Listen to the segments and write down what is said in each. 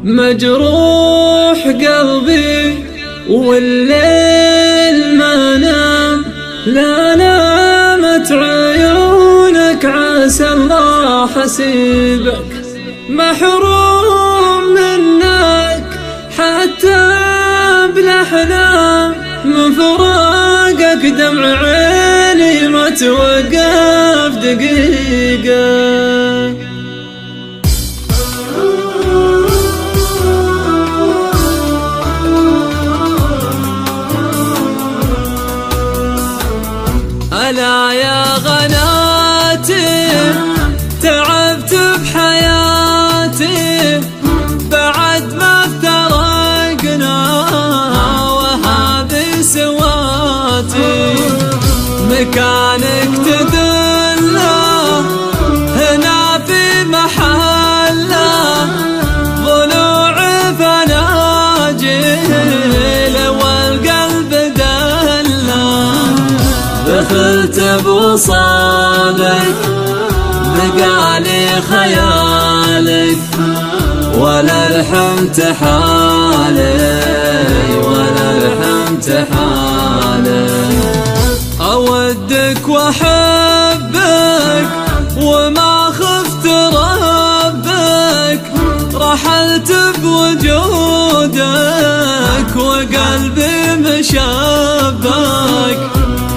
مجروح قلبي والليل ما نام، لا نامت عيونك عسى الله حسيبك، محروم منك حتى بالاحلام، من فراقك دمع عيني ما توقف دقيقة. ألا يا غناتي تعبت بحياتي بعد ما افترقنا، وهذه سواتي مكانك تدله هنا في محله، ضلوع فناجيل والقلب دله، دخلت بوصالك بقالي خيالك، ولا رحمت حالي ولا رحمت حالي، أودك وأحبك وما خفت ربك، رحلت بوجودك وقلبي مشبك،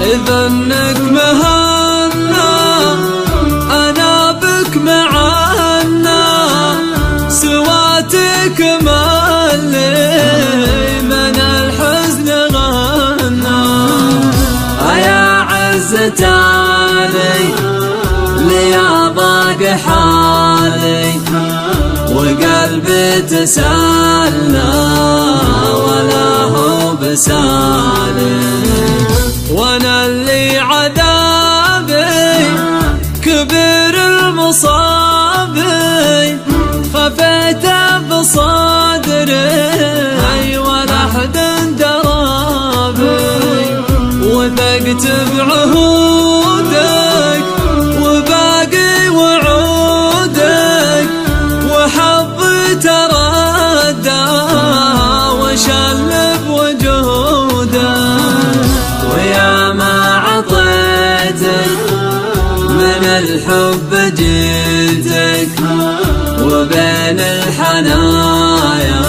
إذا انك مهنا انا بك معنا، سواتك مالي من الحزن غنى، يا عزة علي ليا ضاق حالي، وقلبي تسلى ولا هو بسالي، وانا اللي عذابي كبير المصابي، خفيت بصدري ولا احد درابي، وثقت بعهودك وباقي وعودك، وحظي تردى وشلب وجودك، ويا ما عطيتك من الحب جيتك، وبين الحنايا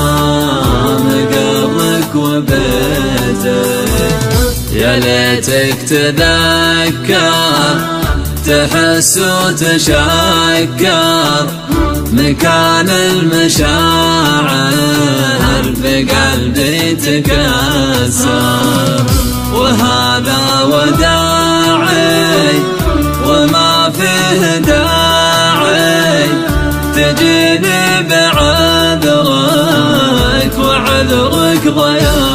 مقرك وبيتك، يا ليتك تذكر تحس وتشكر، مكان المشاعر بقلبي تكسر، وهذا وداعي وما فيه داعي، تجيني بعذرك وعذرك ضياع.